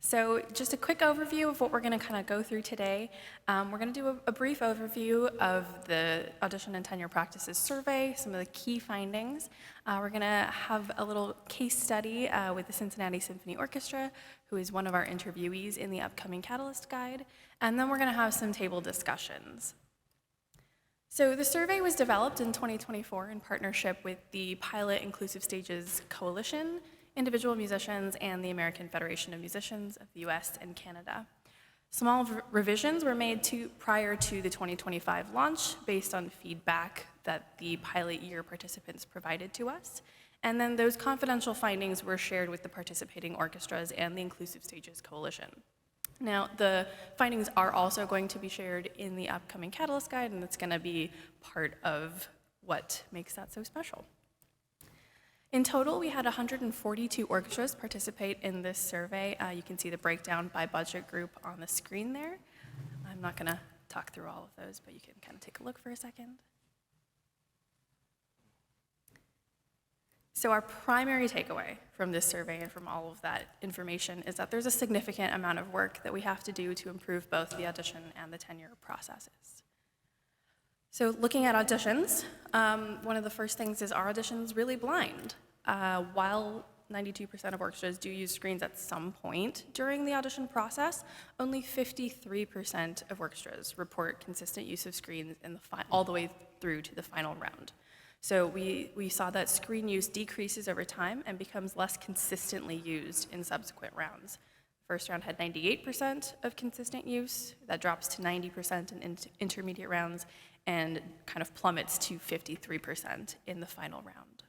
So just a quick overview of what we're going to kind of go through today. We're going to do a brief overview of the Audition and Tenure Practices Survey, some of the key findings. We're going to have a little case study with the Cincinnati Symphony Orchestra, who is one of our interviewees in the upcoming Catalyst Guide, and then we're going to have some table discussions. So the survey was developed in 2024 in partnership with the Pilot Inclusive Stages Coalition, individual musicians, and the American Federation of Musicians of the US and Canada. Small revisions were made prior to the 2025 launch based on feedback that the pilot year participants provided to us. And then those confidential findings were shared with the participating orchestras and the Inclusive Stages Coalition. Now, the findings are also going to be shared in the upcoming Catalyst Guide, and it's going to be part of what makes that so special. In total, we had 142 orchestras participate in this survey. You can see the breakdown by budget group on the screen there. I'm not going to talk through all of those, but you can kind of take a look for a second. So our primary takeaway from this survey and from all of that information is that there's a significant amount of work that we have to do to improve both the audition and the tenure processes. So looking at auditions, one of the first things is, are auditions really blind? While 92% of orchestras do use screens at some point during the audition process, only 53% of orchestras report consistent use of screens all the way through to the final round. So we saw that screen use decreases over time and becomes less consistently used in subsequent rounds. First round had 98% of consistent use. That drops to 90% in intermediate rounds and kind of plummets to 53% in the final round.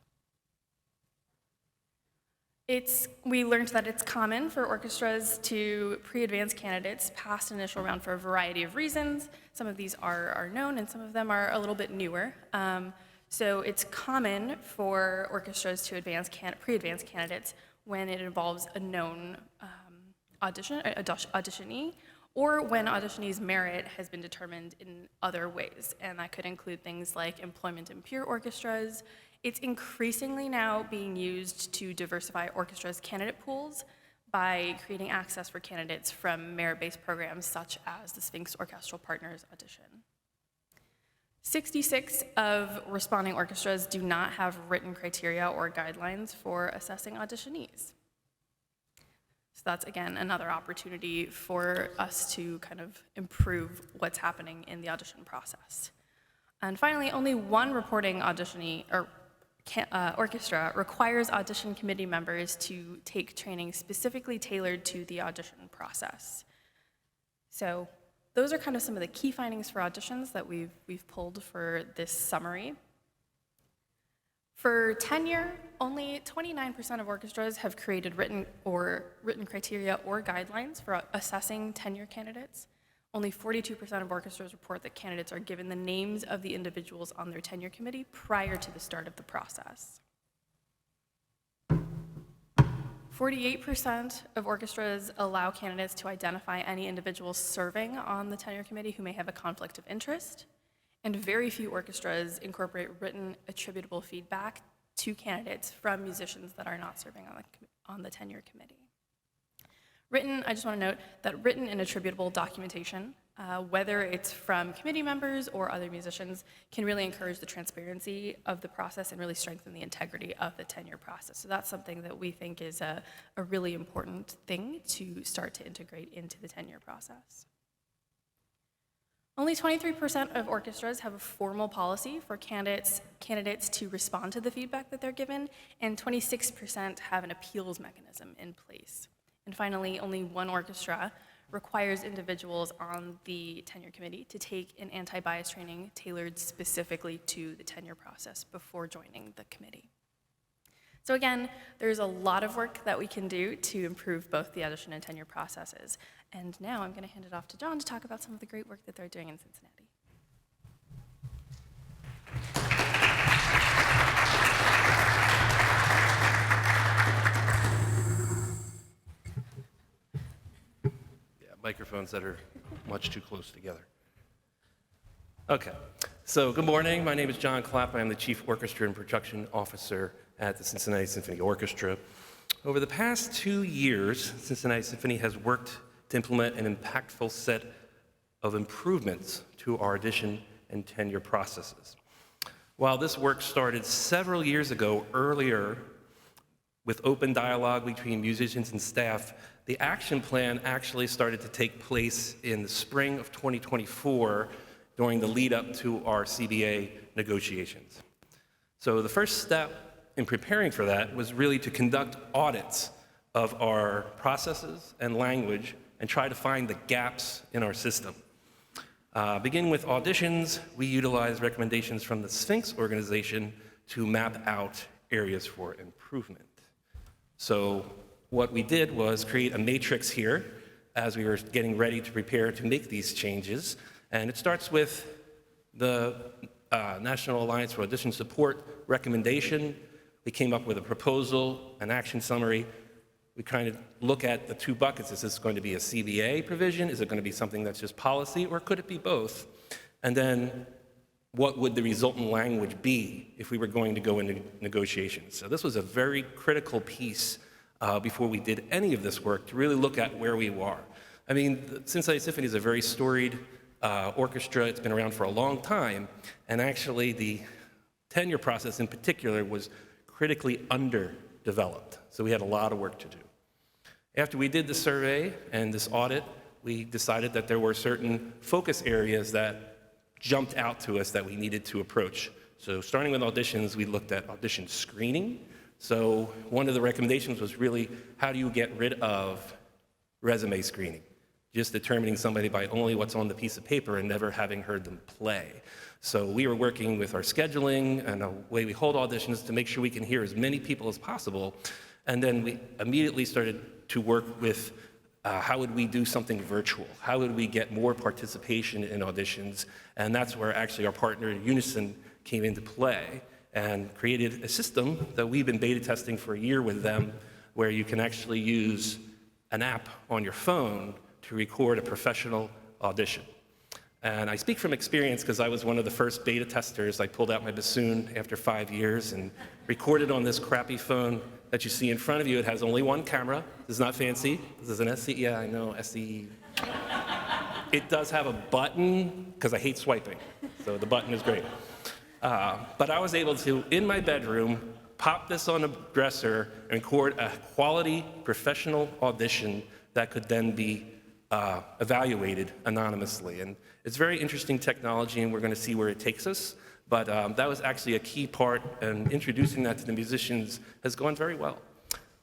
We learned that it's common for orchestras to pre-advance candidates past an initial round for a variety of reasons. Some of these are known and some of them are a little bit newer. So it's common for orchestras to pre-advance candidates when it involves a known auditionee, or when auditionee's merit has been determined in other ways. And that could include things like employment in peer orchestras. It's increasingly now being used to diversify orchestras' candidate pools by creating access for candidates from merit-based programs such as the Sphinx Orchestral Partners Audition. 66 of responding orchestras do not have written criteria or guidelines for assessing auditionees. So that's, again, another opportunity for us to kind of improve what's happening in the audition process. And finally, only one reporting auditionee or orchestra requires audition committee members to take training specifically tailored to the audition process. So those are kind of some of the key findings for auditions that we've pulled for this summary. For tenure, only 29% of orchestras have created written criteria or guidelines for assessing tenure candidates. Only 42% of orchestras report that candidates are given the names of the individuals on their tenure committee prior to the start of the process. 48% of orchestras allow candidates to identify any individuals serving on the tenure committee who may have a conflict of interest. And very few orchestras incorporate written attributable feedback to candidates from musicians that are not serving on the tenure committee. I just want to note that written and attributable documentation, whether it's from committee members or other musicians, can really encourage the transparency of the process and really strengthen the integrity of the tenure process. So that's something that we think is a really important thing to start to integrate into the tenure process. Only 23% of orchestras have a formal policy for candidates to respond to the feedback that they're given, and 26% have an appeals mechanism in place. And finally, only one orchestra requires individuals on the tenure committee to take an anti-bias training tailored specifically to the tenure process before joining the committee. So again, there's a lot of work that we can do to improve both the audition and tenure processes. And now I'm going to hand it off to John to talk about some of the great work that they're doing in Cincinnati. Microphones that are much too close together. Okay, so good morning. My name is John Clapp. I am the Chief Orchestra and Production Officer at the Cincinnati Symphony Orchestra. Over the past 2 years, Cincinnati Symphony has worked to implement an impactful set of improvements to our audition and tenure processes. While this work started several years ago, earlier, with open dialogue between musicians and staff, the action plan actually started to take place in the spring of 2024 during the lead up to our CBA negotiations. So the first step in preparing for that was really to conduct audits of our processes and language and try to find the gaps in our system. Beginning with auditions, we utilized recommendations from the Sphinx organization to map out areas for improvement. So what we did was create a matrix here as we were getting ready to prepare to make these changes. And it starts with the National Alliance for Audition Support recommendation. We came up with a proposal, an action summary. We kind of look at the two buckets. Is this going to be a CBA provision? Is it going to be something that's just policy, or could it be both? And then what would the resultant language be if we were going to go into negotiations? So this was a very critical piece before we did any of this work to really look at where we are. I mean, Cincinnati Symphony is a very storied orchestra. It's been around for a long time, and actually the tenure process in particular was critically underdeveloped. So we had a lot of work to do. After we did the survey and this audit, we decided that there were certain focus areas that jumped out to us that we needed to approach. So starting with auditions, we looked at audition screening. So one of the recommendations was really, how do you get rid of resume screening? Just determining somebody by only what's on the piece of paper and never having heard them play. So we were working with our scheduling and the way we hold auditions to make sure we can hear as many people as possible. And then we immediately started to work with how would we do something virtual? How would we get more participation in auditions? And that's where actually our partner Unison came into play and created a system that we've been beta testing for a year with them, where you can actually use an app on your phone to record a professional audition. And I speak from experience because I was one of the first beta testers. I pulled out my bassoon after 5 years and recorded on this crappy phone that you see in front of you. It has only one camera. This is not fancy. This is an SE. Yeah, I know, SE. It does have a button, because I hate swiping, so the button is great. But I was able to, in my bedroom, pop this on a dresser and record a quality professional audition that could then be evaluated anonymously. And it's very interesting technology, and we're going to see where it takes us. But that was actually a key part, and introducing that to the musicians has gone very well.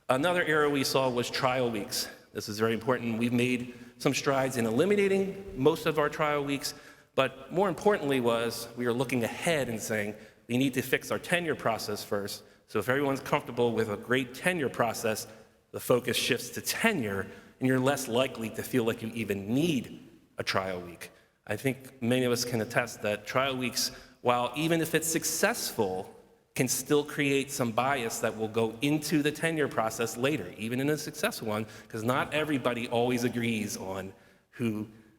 Another area we saw was trial weeks. This is very important. We've made some strides in eliminating most of our trial weeks, but more importantly was we are looking ahead and saying we need to fix our tenure process first. So if everyone's comfortable with a great tenure process, the focus shifts to tenure, and you're less likely to feel like you even need a trial week. I think many of us can attest that trial weeks, while even if it's successful, can still create some bias that will go into the tenure process later, even in a successful one, because not everybody always agrees on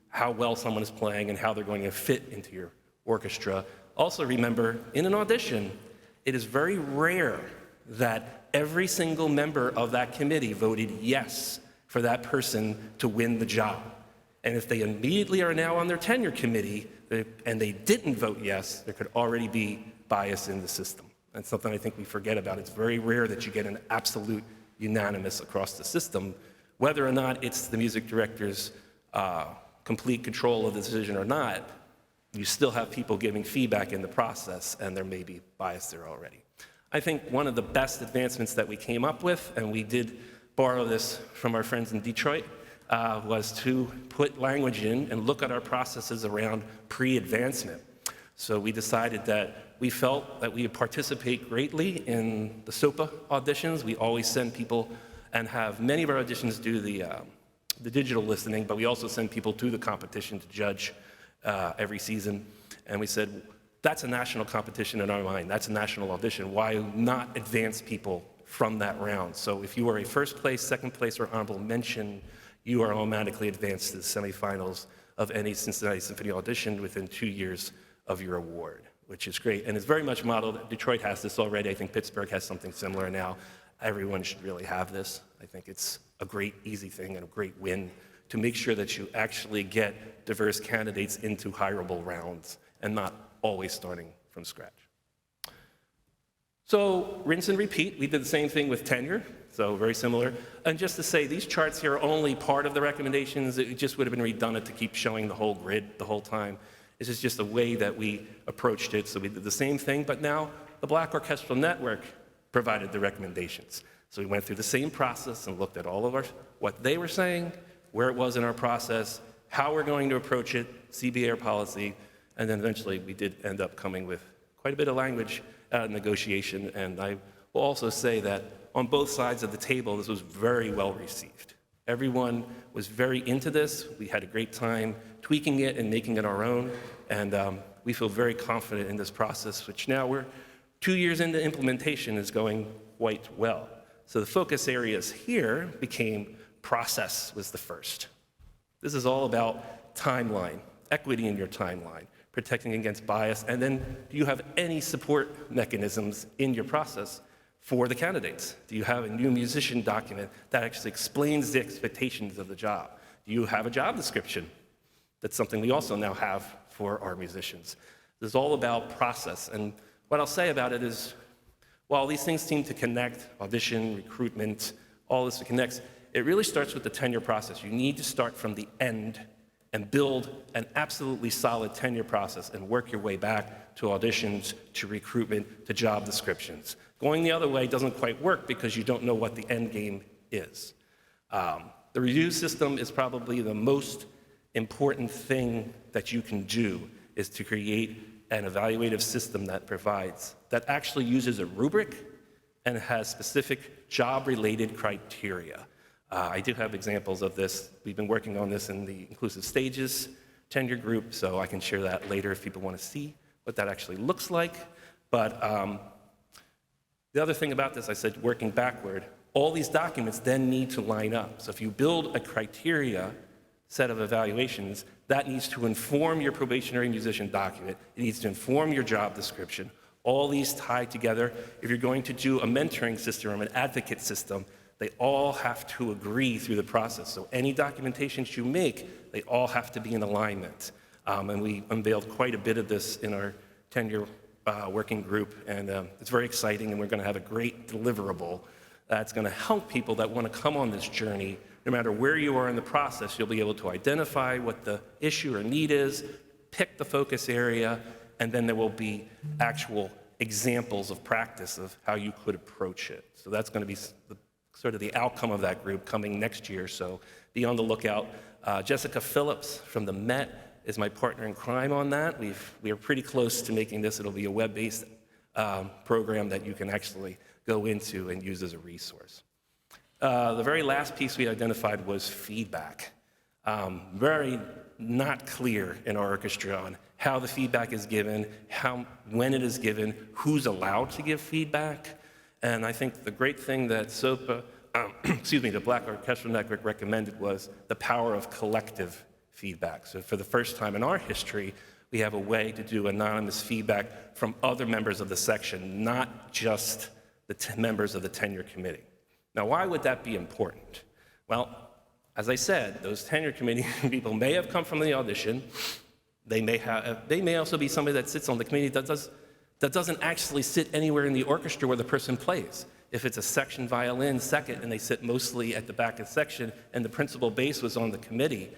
how well someone is playing and how they're going to fit into your orchestra. Also remember, in an audition, it is very rare that every single member of that committee voted yes for that person to win the job. And if they immediately are now on their tenure committee and they didn't vote yes, there could already be bias in the system. That's something I think we forget about. It's very rare that you get an absolute unanimous across the system, whether or not it's the music director's complete control of the decision or not. You still have people giving feedback in the process, and there may be bias there already. I think one of the best advancements that we came up with, and we did borrow this from our friends in Detroit, was to put language in and look at our processes around pre-advancement. So we decided that we felt that we would participate greatly in the SOPA auditions. We always send people and have many of our auditions do the digital listening, but we also send people to the competition to judge every season. And we said, that's a national competition in our mind. That's a national audition. Why not advance people from that round? So if you are a first place, second place, or honorable mention, you are automatically advanced to the semifinals of any Cincinnati Symphony audition within 2 years of your award, which is great. And it's very much modeled. Detroit has this already. I think Pittsburgh has something similar now. everyone should really have this. I think it's a great, easy thing and a great win to make sure that you actually get diverse candidates into hireable rounds and not always starting from scratch. So rinse and repeat. We did the same thing with tenure, so very similar. And just to say, these charts here are only part of the recommendations. It just would have been redundant to keep showing the whole grid the whole time. This is just a way that we approached it. So we did the same thing, but now the Black Orchestral Network provided the recommendations. So we went through the same process and looked at all of what they were saying, where it was in our process, how we're going to approach it, CBA or policy, and then eventually we did end up coming with quite a bit of language negotiation. And I will also say that on both sides of the table, this was very well received. Everyone was very into this. We had a great time tweaking it and making it our own. And we feel very confident in this process, which now we're 2 years into implementation is going quite well. So the focus areas here became process was the first. This is all about timeline, equity in your timeline, protecting against bias, and then do you have any support mechanisms in your process for the candidates? Do you have a new musician document that actually explains the expectations of the job? Do you have a job description? That's something we also now have for our musicians. This is all about process, and what I'll say about it is, while these things seem to connect, audition, recruitment, all this connects, it really starts with the tenure process. You need to start from the end and build an absolutely solid tenure process and work your way back to auditions, to recruitment, to job descriptions. Going the other way doesn't quite work because you don't know what the end game is. The review system is probably the most important thing that you can do, is to create an evaluative system that actually uses a rubric and has specific job-related criteria. I do have examples of this. We've been working on this in the Inclusive Stages tenure group, so I can share that later if people want to see what that actually looks like. But the other thing about this, I said working backward, all these documents then need to line up. So if you build a criteria set of evaluations, that needs to inform your probationary musician document. It needs to inform your job description. All these tie together. If you're going to do a mentoring system or an advocate system, they all have to agree through the process. So any documentations you make, they all have to be in alignment. And we unveiled quite a bit of this in our tenure working group, and it's very exciting, and we're going to have a great deliverable that's going to help people that want to come on this journey. No matter where you are in the process, you'll be able to identify what the issue or need is, pick the focus area, and then there will be actual examples of practice of how you could approach it. So that's going to be sort of the outcome of that group coming next year, so be on the lookout. Jessica Phillips from the Met is my partner in crime on that. We are pretty close to making this. It'll be a web-based program that you can actually go into and use as a resource. The very last piece we identified was feedback. Very not clear in our orchestra on how the feedback is given, when it is given, who's allowed to give feedback. And I think the great thing that SOPA, the Black Orchestral Network recommended was the power of collective feedback. So for the first time in our history, we have a way to do anonymous feedback from other members of the section, not just the members of the tenure committee. Now, why would that be important? Well, as I said, those tenure committee people may have come from the audition. They may also be somebody that sits on the committee that doesn't actually sit anywhere in the orchestra where the person plays. If it's a section violin second and they sit mostly at the back of the section and the principal bass was on the committee,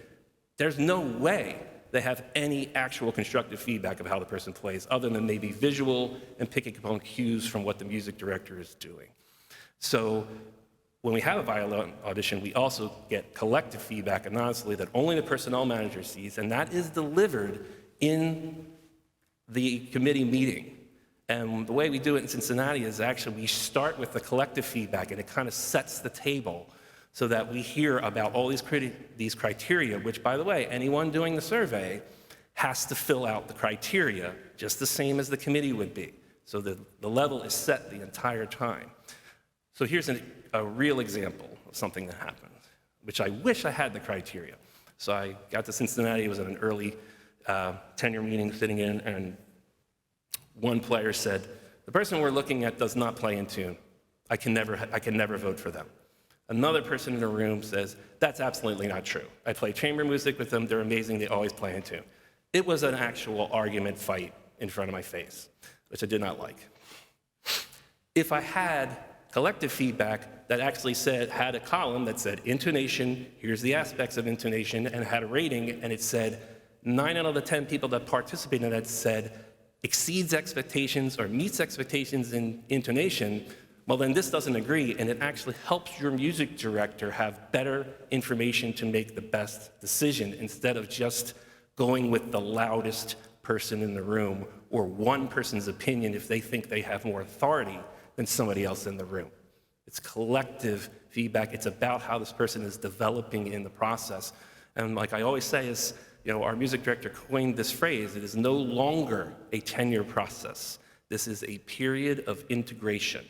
there's no way they have any actual constructive feedback of how the person plays other than maybe visual and picking up on cues from what the music director is doing. So when we have a violin audition, we also get collective feedback anonymously that only the personnel manager sees, and that is delivered in the committee meeting. And the way we do it in Cincinnati is actually we start with the collective feedback, and it kind of sets the table so that we hear about all these criteria, which, by the way, anyone doing the survey has to fill out the criteria just the same as the committee would be. So the level is set the entire time. So here's a real example of something that happened, which I wish I had the criteria. So I got to Cincinnati. It was at an early tenure meeting sitting in, and one player said, "The person we're looking at does not play in tune. I can never vote for them. Another person in the room says, that's absolutely not true. I play chamber music with them, they're amazing, they always play in tune. It was an actual argument fight in front of my face, which I did not like. If I had collective feedback that actually had a column that said intonation, here's the aspects of intonation, and had a rating, and it said 9 out of the 10 people that participated in that said exceeds expectations or meets expectations in intonation, well, then this doesn't agree, and it actually helps your music director have better information to make the best decision instead of just going with the loudest person in the room or one person's opinion if they think they have more authority than somebody else in the room. It's collective feedback. It's about how this person is developing in the process. And like I always say is, our music director coined this phrase, it is no longer a tenure process. This is a period of integration.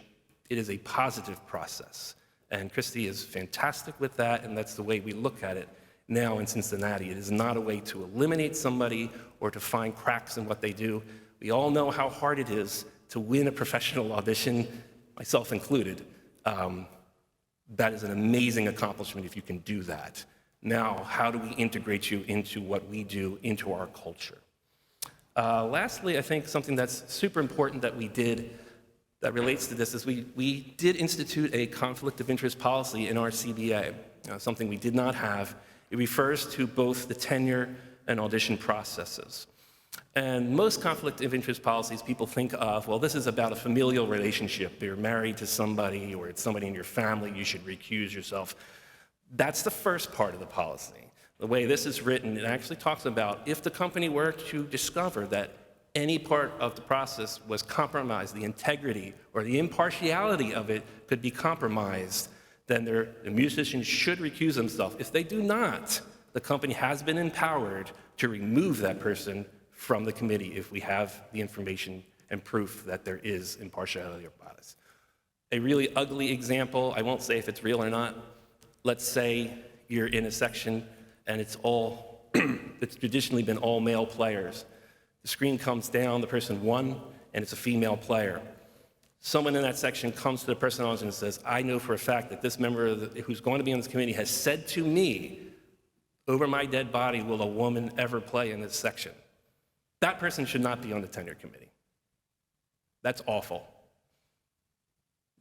It is a positive process. And Christy is fantastic with that, and that's the way we look at it now in Cincinnati. It is not a way to eliminate somebody or to find cracks in what they do. We all know how hard it is to win a professional audition, myself included. That is an amazing accomplishment if you can do that. Now, how do we integrate you into what we do, into our culture? Lastly, I think something that's super important that we did that relates to this is we did institute a conflict of interest policy in our CBA, something we did not have. It refers to both the tenure and audition processes. And most conflict of interest policies, people think of, well, this is about a familial relationship. You're married to somebody, or it's somebody in your family, you should recuse yourself. That's the first part of the policy. The way this is written, it actually talks about if the company were to discover that any part of the process was compromised, the integrity or the impartiality of it could be compromised, then the musician should recuse themselves. If they do not, the company has been empowered to remove that person from the committee if we have the information and proof that there is impartiality or bias. A really ugly example, I won't say if it's real or not, let's say you're in a section and it's traditionally been all male players. The screen comes down, the person won, and it's a female player. Someone in that section comes to the person on and says, I know for a fact that this member who's going to be on this committee has said to me, over my dead body will a woman ever play in this section. That person should not be on the tenure committee. That's awful.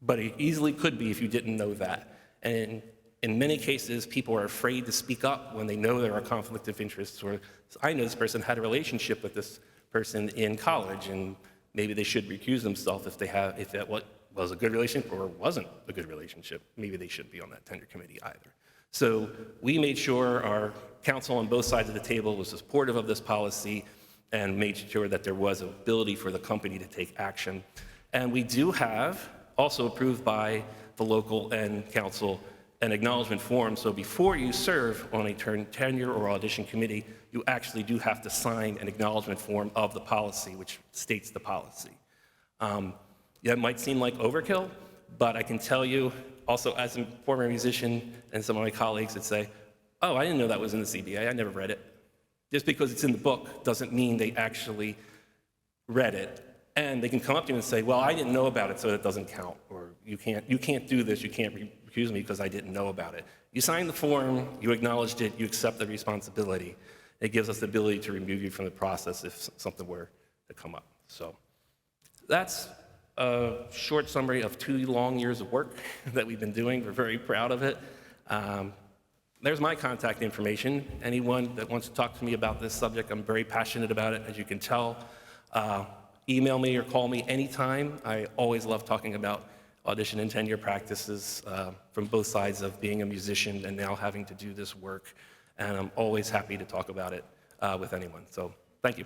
But it easily could be if you didn't know that. And in many cases, people are afraid to speak up when they know there are conflict of interests, or I know this person had a relationship with this person in college, and maybe they should recuse themselves if that was a good relationship or wasn't a good relationship. Maybe they shouldn't be on that tenure committee either. So we made sure our counsel on both sides of the table was supportive of this policy and made sure that there was ability for the company to take action. And we do have, also approved by the local and council, an acknowledgement form. So before you serve on a tenure or audition committee, you actually do have to sign an acknowledgement form of the policy, which states the policy. Yeah, it might seem like overkill, but I can tell you, also as a former musician and some of my colleagues that say, oh, I didn't know that was in the CBA, I never read it. Just because it's in the book doesn't mean they actually read it. And they can come up to you and say, well, I didn't know about it, so it doesn't count. Or you can't do this, you can't recuse me because I didn't know about it. You signed the form, you acknowledged it, you accept the responsibility. It gives us the ability to remove you from the process if something were to come up. So that's a short summary of 2 long years of work that we've been doing. We're very proud of it. There's my contact information. Anyone that wants to talk to me about this subject, I'm very passionate about it, as you can tell. Email me or call me anytime. I always love talking about audition and tenure practices from both sides of being a musician and now having to do this work. And I'm always happy to talk about it with anyone. So thank you.